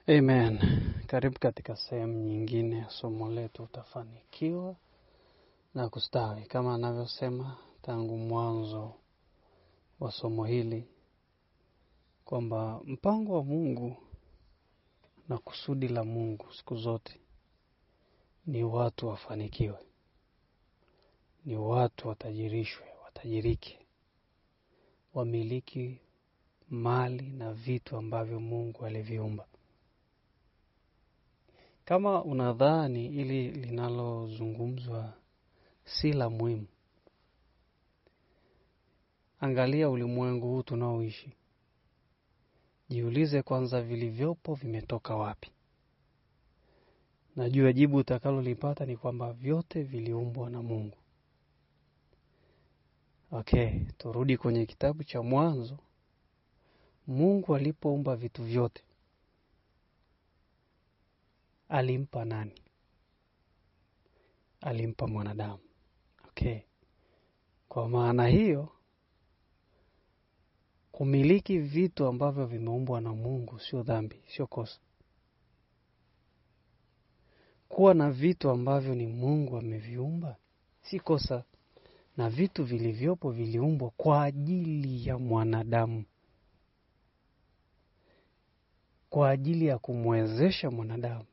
Amen. Karibu katika sehemu nyingine ya somo letu utafanikiwa na kustawi. Kama anavyosema tangu mwanzo wa somo hili kwamba mpango wa Mungu na kusudi la Mungu siku zote ni watu wafanikiwe. Ni watu watajirishwe, watajirike. Wamiliki mali na vitu ambavyo Mungu aliviumba. Kama unadhani ili linalozungumzwa si la muhimu, angalia ulimwengu huu tunaoishi. Jiulize kwanza vilivyopo vimetoka wapi. Najua jibu utakalolipata ni kwamba vyote viliumbwa na Mungu. Turudi kwenye kitabu cha Mwanzo. Mungu alipoumba vitu vyote, alimpa nani? Alimpa mwanadamu. Kwa maana hiyo, kumiliki vitu ambavyo vimeumbwa na Mungu sio dhambi, sio kosa. Kuwa na vitu ambavyo ni Mungu ameviumba si kosa, na vitu vilivyopo viliumbwa kwa ajili ya mwanadamu, kwa ajili ya kumwezesha mwanadamu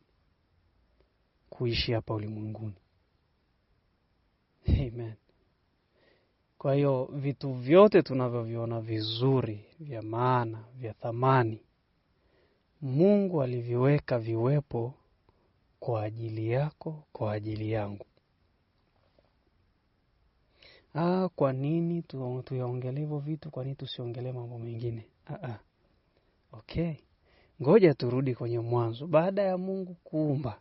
kuishi hapa ulimwenguni. Amen. Kwa hiyo vitu vyote tunavyoviona vizuri, vya maana, vya thamani, Mungu aliviweka viwepo kwa ajili yako, kwa ajili yangu. Kwa nini tuyaongelee hivyo vitu? Kwa nini tusiongelee mambo mengine? Ngoja turudi kwenye mwanzo. Baada ya Mungu kuumba,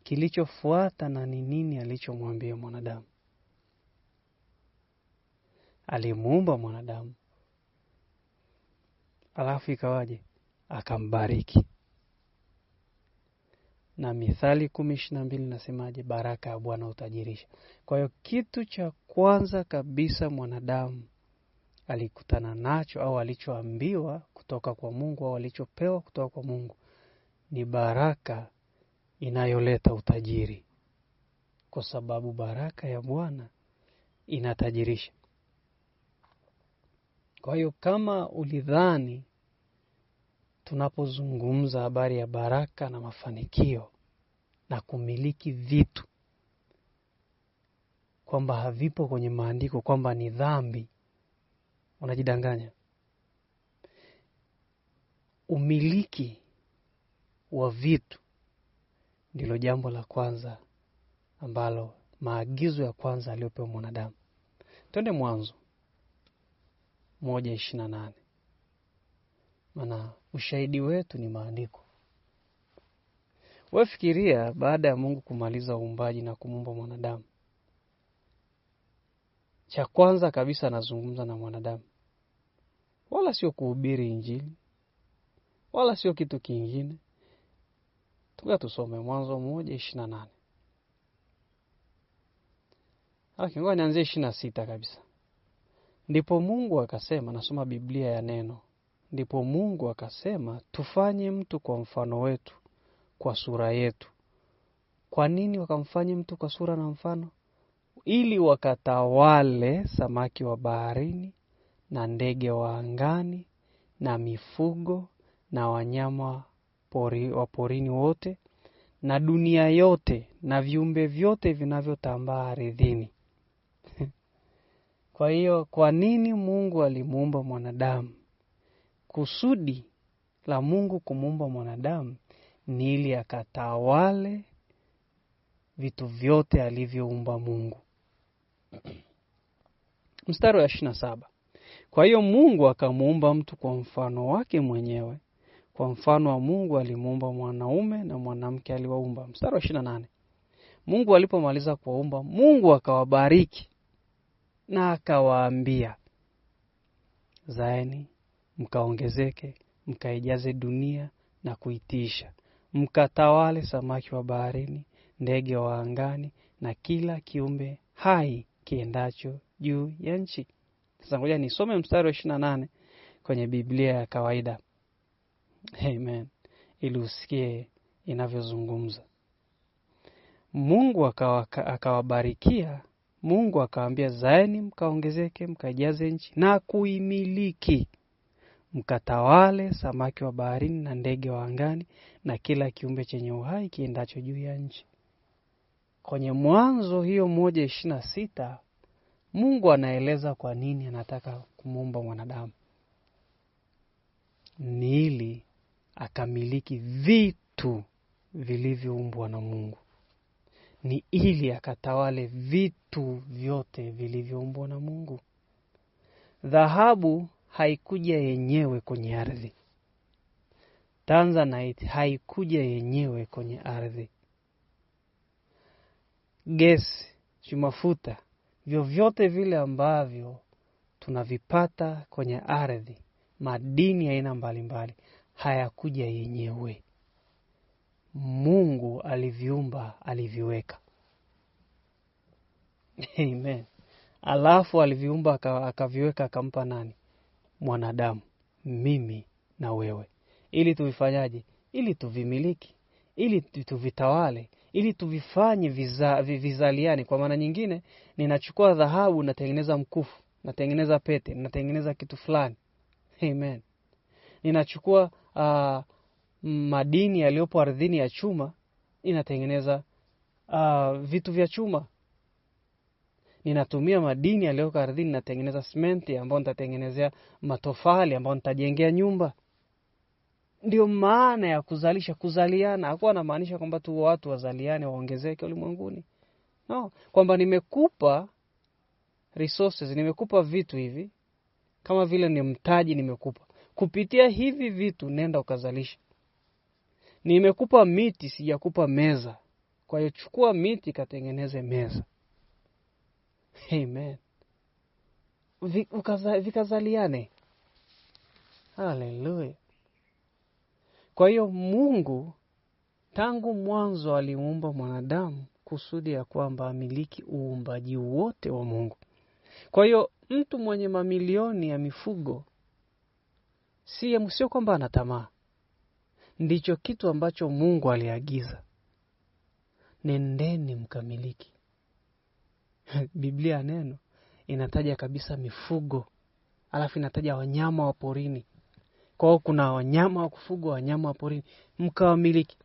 kilichofuata na ni nini alichomwambia mwanadamu? Alimuumba mwanadamu, alafu ikawaje? Akambariki. Na Mithali 10:22 nasemaje? Baraka ya Bwana utajirisha. Kwa hiyo kitu cha kwanza kabisa mwanadamu alikutana nacho au alichoambiwa kutoka kwa Mungu au alichopewa kutoka kwa Mungu ni baraka inayoleta utajiri. Kwa sababu baraka ya Bwana inatajirisha. Kwa hiyo kama ulidhani tunapozungumza habari ya baraka na mafanikio na kumiliki vitu kwamba havipo kwenye maandiko, kwamba ni dhambi, unajidanganya. Umiliki wa vitu ndilo jambo la kwanza ambalo maagizo ya kwanza aliyopewa mwanadamu. Twende Mwanzo 1:28. Maana ushahidi wetu ni maandiko. Wewe fikiria, baada ya Mungu kumaliza uumbaji na kumuumba mwanadamu, cha kwanza kabisa anazungumza na mwanadamu. Wala sio kuhubiri Injili, wala sio kitu kingine. Tusome Mwanzo 1:28. Ngoja nianzie 26 kabisa. Ndipo Mungu akasema, nasoma Biblia ya neno. Ndipo Mungu akasema, tufanye mtu kwa mfano wetu, kwa sura yetu. Kwa nini wakamfanye mtu kwa sura na mfano? Ili wakatawale samaki wa baharini na ndege wa angani na mifugo na wanyama wa porini wote na dunia yote na viumbe vyote vinavyotambaa ardhini. Kwa hiyo, kwa nini Mungu alimuumba mwanadamu? Kusudi la Mungu kumuumba mwanadamu ni ili akatawale vitu vyote alivyoumba Mungu. Mstari wa 27. Kwa hiyo Mungu akamuumba mtu kwa mfano wake mwenyewe. Kwa mfano wa Mungu alimuumba mwanaume na mwanamke aliwaumba. Mstari wa 28. Mungu alipomaliza kuwaumba, Mungu akawabariki na akawaambia, zaeni, mkaongezeke, mkaijaze dunia na kuitiisha. Mkatawale samaki wa baharini, ndege wa angani na kila kiumbe hai kiendacho juu ya nchi. Sasa ngoja nisome mstari wa 28 kwenye Biblia ya kawaida. Amen. Ili usikie inavyozungumza. Mungu akawabarikia. Mungu akawaambia, zaeni mkaongezeke, mkajaze nchi na kuimiliki, mkatawale samaki wa baharini na ndege wa angani na kila kiumbe chenye uhai kiendacho juu ya nchi. Kwenye Mwanzo hiyo 1:26 Mungu anaeleza kwa nini anataka kumuumba mwanadamu. Ni ili akamiliki vitu vilivyoumbwa na Mungu. Ni ili akatawale vitu vyote vilivyoumbwa na Mungu. Dhahabu haikuja yenyewe kwenye ardhi. Tanzanite haikuja yenyewe kwenye ardhi. Gesi, mafuta, vyovyote vile ambavyo tunavipata kwenye ardhi, madini ya aina mbalimbali, hayakuja yenyewe. Mungu aliviumba, aliviweka. Amen. Alafu aliviumba akaviweka, akampa nani? Mwanadamu, mimi na wewe. Ili tuvifanyaje? Ili tuvimiliki, ili tuvitawale, ili tuvifanye vizaliane. Kwa maana nyingine, ninachukua dhahabu natengeneza mkufu, natengeneza pete, natengeneza kitu fulani. Amen. Ninachukua madini yaliyopo ardhini ya chuma, inatengeneza vitu vya chuma. Ninatumia madini yaliyopo ardhini, natengeneza simenti ambayo nitatengenezea matofali ambayo nitajengea nyumba. Ndio maana ya kuzalisha, kuzaliana. Hakuwa anamaanisha kwamba tu watu wazaliane waongezeke ulimwenguni. No, kwamba nimekupa resources, nimekupa vitu hivi, kama vile ni mtaji nimekupa. Kupitia hivi vitu nenda ukazalisha. Nimekupa miti, sijakupa meza. Kwa hiyo chukua miti katengeneze meza. Amen. Vikazaliane. Hallelujah. Kwa hiyo Mungu tangu mwanzo alimuumba mwanadamu kusudi ya kwamba amiliki uumbaji wote wa Mungu. Kwa hiyo mtu mwenye mamilioni ya mifugo sio kwamba ana tamaa. Ndicho kitu ambacho Mungu aliagiza. Nendeni mkamiliki. Biblia neno inataja kabisa mifugo, alafu inataja wanyama wa porini. Kwa hiyo kuna wanyama wa kufugwa, wanyama wa porini, mkawamiliki.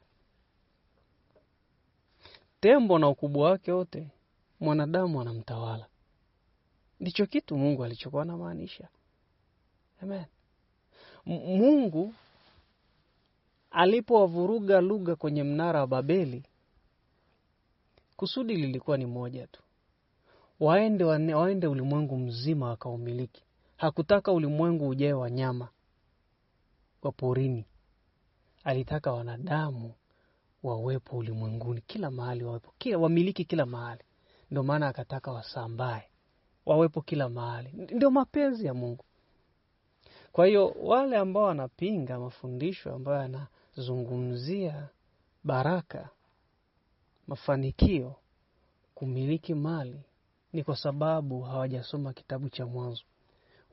Tembo na ukubwa wake wote, mwanadamu anamtawala. Ndicho kitu Mungu alichokuwa anamaanisha. Amen. Mungu alipowavuruga lugha kwenye mnara wa Babeli, kusudi lilikuwa ni moja tu. Waende ulimwengu mzima wakaumiliki. Hakutaka ulimwengu ujae wanyama wa porini. Alitaka wanadamu wawepo ulimwenguni, kila mahali wawepo, wamiliki kila mahali. Ndio maana akataka wasambae, wawepo kila mahali. Ndio mapenzi ya Mungu. Kwa hiyo wale ambao wanapinga mafundisho ambayo yanazungumzia baraka, mafanikio, kumiliki mali, ni kwa sababu hawajasoma kitabu cha Mwanzo.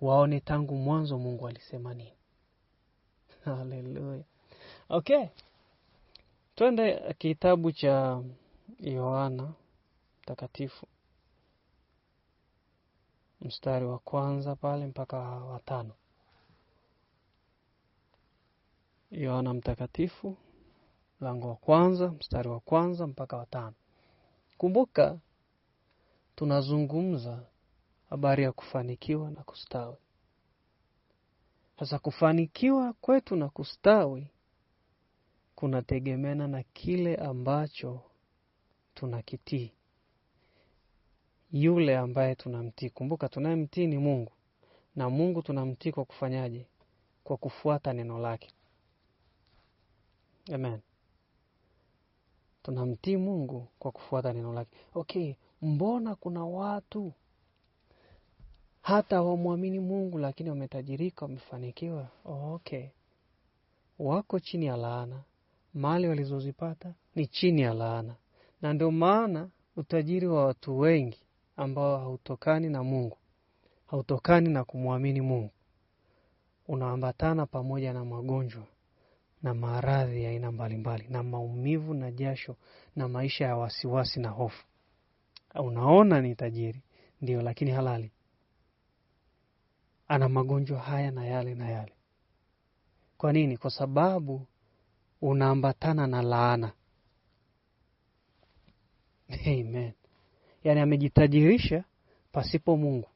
Waone tangu mwanzo Mungu alisema nini. Hallelujah. Okay. Twende kitabu cha Yohana Mtakatifu, mstari wa 1 pale mpaka wa 5. Yohana Mtakatifu, mlango wa 1, mstari wa 1 mpaka wa 5. Kumbuka tunazungumza habari ya kufanikiwa na kustawi. Sasa kufanikiwa kwetu na kustawi kunategemeana na kile ambacho tunakitii. Yule ambaye tunamtii. Kumbuka tunayemtii ni Mungu. Na Mungu tunamtii kwa kufanyaje? Kwa kufuata neno lake. Amen. Tunamtii Mungu kwa kufuata neno lake. Okay, mbona kuna watu hata wamwamini Mungu lakini wametajirika, wamefanikiwa? Okay. Wako chini ya laana. Mali walizozipata ni chini ya laana. Na ndio maana utajiri wa watu wengi ambao hautokani na Mungu, hautokani na kumwamini Mungu, unaambatana pamoja na magonjwa, na maradhi ya aina mbalimbali na maumivu na jasho na maisha ya wasiwasi na hofu. Unaona ni tajiri, ndio, lakini halali. Ana magonjwa haya na yale na yale. Kwa nini? Kwa sababu unaambatana na laana. Amen. Yaani amejitajirisha pasipo Mungu.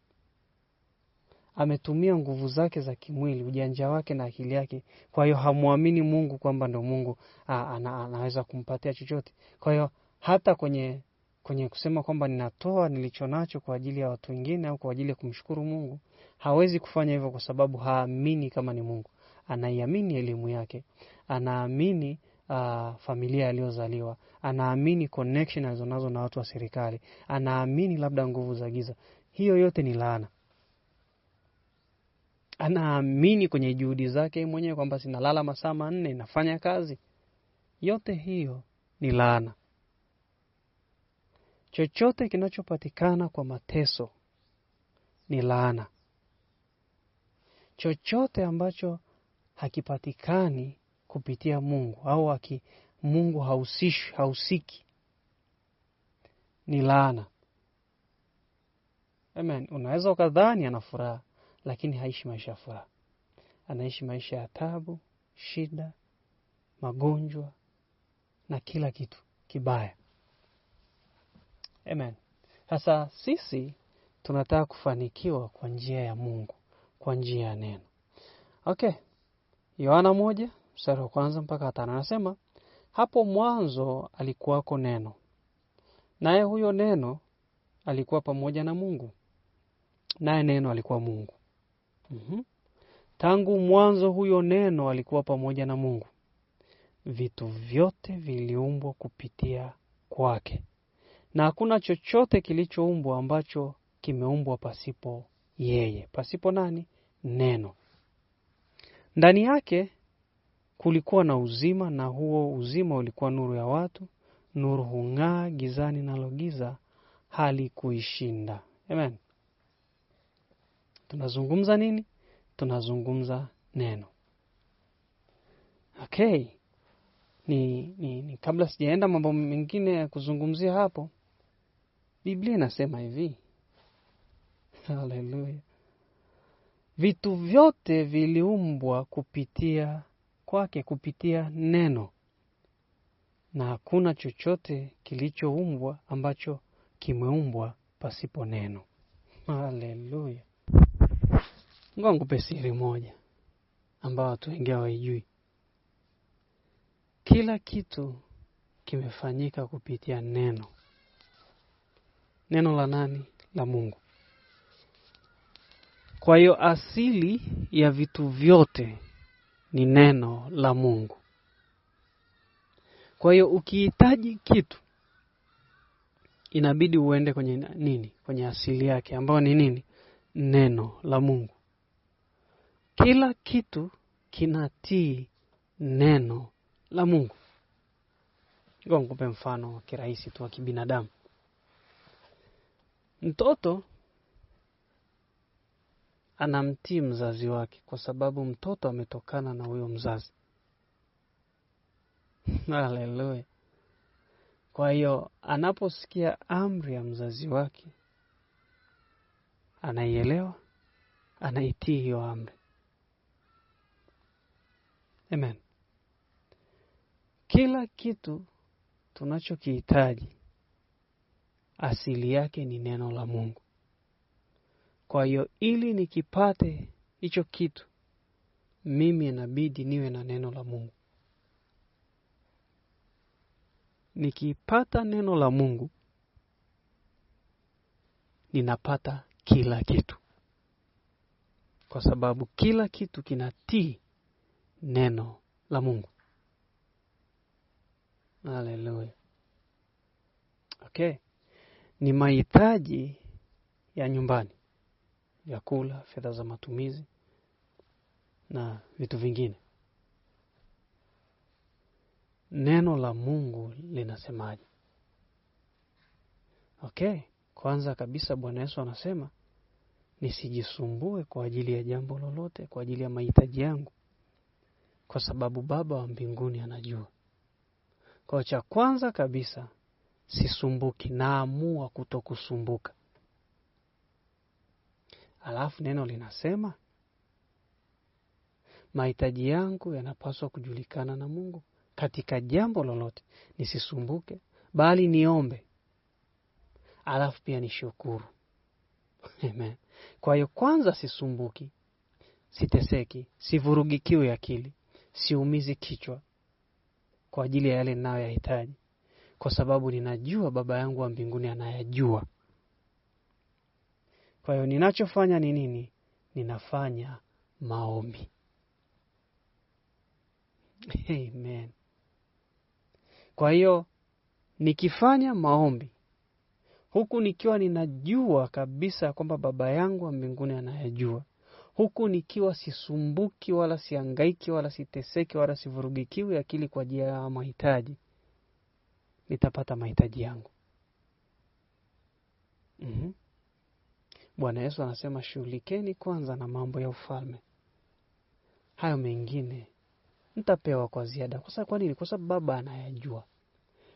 Ametumia nguvu zake za kimwili, ujanja wake na akili yake. Kwa hiyo hamuamini Mungu kwamba ndo Mungu anaweza kumpatia chochote. Kwa hiyo hata kwenye kusema kwamba ninatoa nilichonacho kwa ajili ya watu wengine au kwa ajili ya kumshukuru Mungu, hawezi kufanya hivyo kwa sababu haamini kama ni Mungu. Anaiamini elimu yake, anaamini familia aliyozaliwa, anaamini connection alizonazo na watu wa serikali, anaamini labda nguvu za giza. Hiyo yote ni laana. Anaamini kwenye juhudi zake mwenyewe kwamba sinalala masaa 4 nafanya kazi. Yote hiyo ni laana. Chochote kinachopatikana kwa mateso ni laana. Chochote ambacho hakipatikani kupitia Mungu au Mungu hausiki ni laana. Amen. Unaweza ukadhani ana furaha, lakini haishi maisha ya furaha. Anaishi maisha ya taabu, shida, magonjwa na kila kitu kibaya. Amen. Sasa sisi tunataka kufanikiwa kwa njia ya Mungu, kwa njia ya neno. Okay. Yohana 1:1-5 anasema, hapo mwanzo alikuwako neno, naye huyo neno alikuwa pamoja na Mungu, naye neno alikuwa Mungu. Tangu mwanzo huyo neno alikuwa pamoja na Mungu. Vitu vyote viliumbwa kupitia kwake, na hakuna chochote kilichoumbwa ambacho kimeumbwa pasipo yeye. Pasipo nani? Neno. Ndani yake kulikuwa na uzima, na huo uzima ulikuwa nuru ya watu. Nuru hung'aa gizani, nalo giza halikuishinda. Amen. Tunazungumza nini? Tunazungumza neno. Okay. Ni kabla sijaenda mambo mengine ya kuzungumzia hapo, Biblia inasema hivi. Hallelujah. Vitu vyote viliumbwa kupitia kwake, kupitia neno. Na hakuna chochote kilichoumbwa ambacho kimeumbwa pasipo neno. Hallelujah. Ngoja nikupe siri moja ambayo watu wengi hawajui. Kila kitu kimefanyika kupitia neno. Neno la nani? La Mungu. Kwa hiyo asili ya vitu vyote ni neno la Mungu. Kwa hiyo ukihitaji kitu, inabidi uende kwenye nini? Kwenye asili yake, ambayo ni nini? Neno la Mungu. Kila kitu kinatii neno la Mungu. Ngoja nikupe mfano kirahisi tu wa kibinadamu. Mtoto anamtii mzazi wake kwa sababu mtoto ametokana na huyo mzazi. Haleluya. Kwa hiyo anaposikia amri ya mzazi wake, anaielewa, anaitii hiyo amri. Amen. Kila kitu tunachokihitaji asili yake ni neno la Mungu. Kwa hiyo ili nikipate hicho kitu, mimi inabidi niwe na neno la Mungu. Nikipata neno la Mungu, ninapata kila kitu. Kwa sababu kila kitu kinatii neno la Mungu. Hallelujah. Okay. Ni mahitaji ya nyumbani, vyakula, fedha za matumizi na vitu vingine. Neno la Mungu linasemaje? Okay. Kwanza kabisa Bwana Yesu anasema nisijisumbue kwa ajili ya jambo lolote, kwa ajili ya mahitaji yangu. kwa sababu Baba wa mbinguni anajua. Kwa cha kwanza kabisa, sisumbuki, naamua kutokusumbuka. Alafu neno linasema mahitaji yangu yanapaswa kujulikana na Mungu. Katika jambo lolote nisisumbuke, bali niombe. Alafu pia nishukuru. Amen. Kwa hiyo kwanza sisumbuki, siteseki, sivurugikiwi akili, siumizi kichwa kwa ajili ya yale ninayoyahitaji, kwa sababu ninajua Baba yangu wa mbinguni anayajua. Kwa hiyo ninachofanya ni nini? Ninafanya maombi. Amen. Kwa hiyo nikifanya maombi, huku nikiwa ninajua kabisa kwamba Baba yangu wa mbinguni anayajua, huku nikiwa sisumbuki wala sihangaiki wala siteseki wala sivurugikiwi akili kwa ajili ya mahitaji, nitapata mahitaji yangu. Bwana Yesu anasema shughulikeni kwanza na mambo ya ufalme, hayo mengine nitapewa kwa ziada. Kwa nini? Kwa sababu Baba anayajua.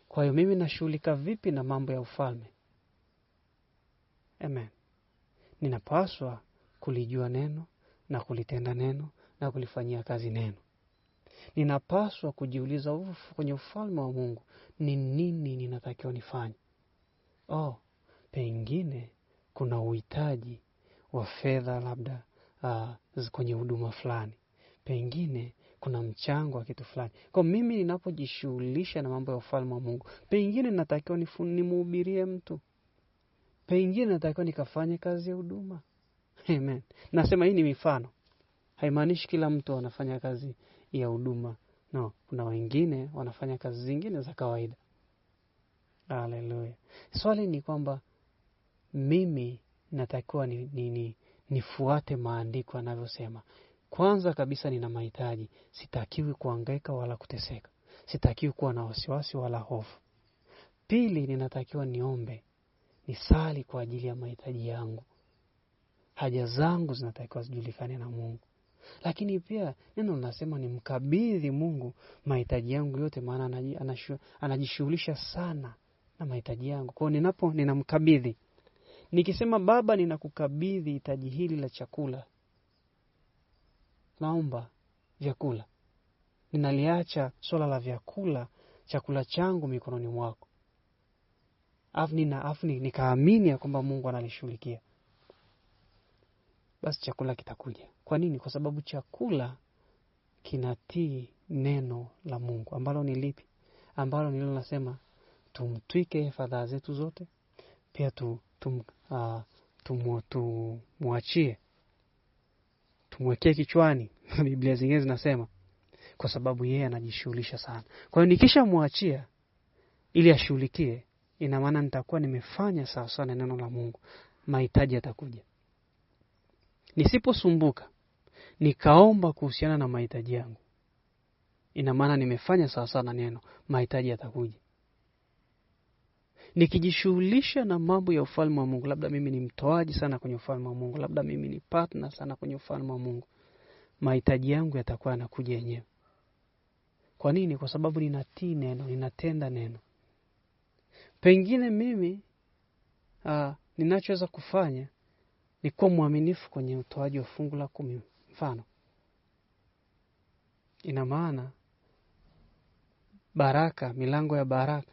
Kwa hiyo mimi nashughulika vipi na mambo ya ufalme? Amen. Ninapaswa kulijua neno na kulitenda neno na kulifanyia kazi neno. Ninapaswa kujiuliza kwenye ufalme wa Mungu ni nini ninatakiwa nifanye. Pengine kuna uhitaji wa fedha labda kwenye huduma fulani. Pengine kuna mchango wa kitu fulani. Kwa mimi ninapojishughulisha na mambo ya ufalme wa Mungu, pengine natakiwa nimhubirie mtu. Pengine natakiwa nikafanye kazi ya huduma. Amen. Nasema hii ni mifano. Haimaanishi kila mtu anafanya kazi ya huduma. No, kuna wengine wanafanya kazi zingine za kawaida. Haleluya. Swali ni kwamba mimi natakiwa nifuate maandiko yanavyosema. Kwanza kabisa nina mahitaji, sitakiwi kuhangaika wala kuteseka. Sitakiwi kuwa na wasiwasi wala hofu. Pili, ninatakiwa niombe, nisali kwa ajili ya mahitaji yangu. Haja zangu zinatakiwa zijulikane na Mungu. Lakini pia neno linasema nimkabidhi Mungu mahitaji yangu yote, maana anajishughulisha sana na mahitaji yangu. Kwa hiyo ninamkabidhi. Nikisema Baba, ninakukabidhi hitaji hili la chakula, naomba vyakula. Ninaliacha swala la vyakula, chakula changu mikononi mwako. Afu nikaamini ya kwamba Mungu analishughulikia. Basi chakula kitakuja. Kwa nini? Kwa sababu chakula kinatii neno la Mungu. Ambalo ni lipi? Ambalo nilo nasema tumtwike fadhaa zetu zote. Pia tumwachie. Tumwekee kichwani. Biblia zingine zinasema kwa sababu yeye anajishughulisha sana. Kwa hiyo nikishamwachia ili ashughulikie, ina maana nitakuwa nimefanya sawa sawa na neno la Mungu. Mahitaji yatakuja. Nisiposumbuka nikaomba kuhusiana na mahitaji yangu, ina maana nimefanya sawa sawa na neno, mahitaji yatakuja. Nikijishughulisha na mambo ya ufalme wa Mungu, labda mimi ni mtoaji sana kwenye ufalme wa Mungu, labda mimi ni partner sana kwenye ufalme wa Mungu, mahitaji yangu yatakuwa yanakuja yenyewe. Kwa nini? Kwa sababu ninatii neno, ninatenda neno. Pengine mimi ninachoweza kufanya ni kuwa mwaminifu kwenye utoaji wa fungu la 10 mfano. Ina maana baraka, milango ya baraka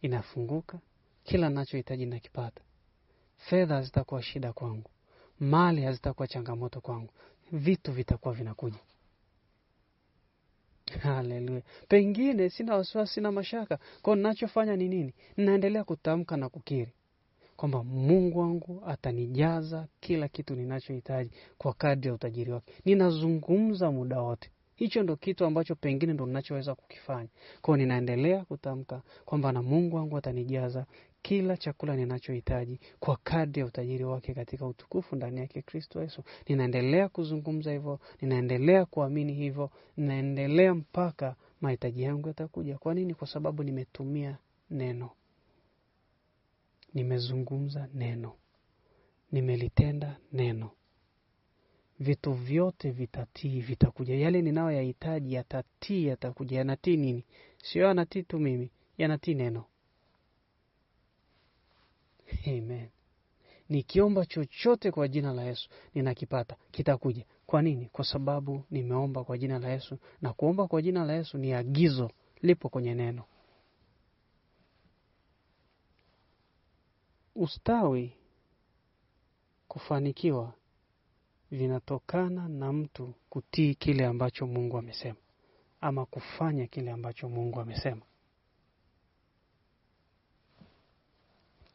inafunguka, kila ninachohitaji nakipata. Fedha hazitakuwa shida kwangu, mali hazitakuwa changamoto kwangu, vitu vitakuwa vinakuja. Haleluya. Pengine sina wasiwasi, sina mashaka. Kwa ninachofanya ni nini? Ninaendelea kutamka na kukiri kwamba Mungu wangu atanijaza kila kitu ninachohitaji kwa kadri ya utajiri wake. Ninazungumza muda wote. Hicho ndo kitu ambacho pengine ndo ninachoweza kukifanya. Kwa ninaendelea kutamka kwamba na Mungu wangu atanijaza kila chakula ninachohitaji kwa kadri ya utajiri wake katika utukufu ndani yake Kristo Yesu. Ninaendelea kuzungumza hivyo, ninaendelea kuamini hivyo, ninaendelea mpaka mahitaji yangu yatakuja. Kwa nini? Kwa sababu nimetumia neno. Nimezungumza neno. Nimelitenda neno. vitu vyote vitatii, vitakuja. Yale ninayoyahitaji yatatii, yatakuja. Yanatii nini? Sio yanatii tu mimi, yanatii neno. Amen. Nikiomba chochote kwa jina la Yesu, ninakipata, kitakuja. Kwa nini? Kwa sababu nimeomba kwa jina la Yesu, na kuomba kwa jina la Yesu ni agizo, lipo kwenye neno. Ustawi, kufanikiwa, vinatokana na mtu kutii kile ambacho Mungu amesema, ama kufanya kile ambacho Mungu amesema.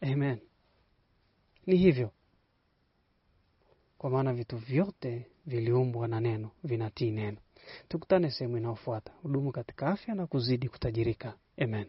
Amen. Ni hivyo. Kwa maana vitu vyote viliumbwa na neno, vinatii neno. Tukutane sehemu inayofuata. Hudumu katika afya na kuzidi kutajirika. Amen.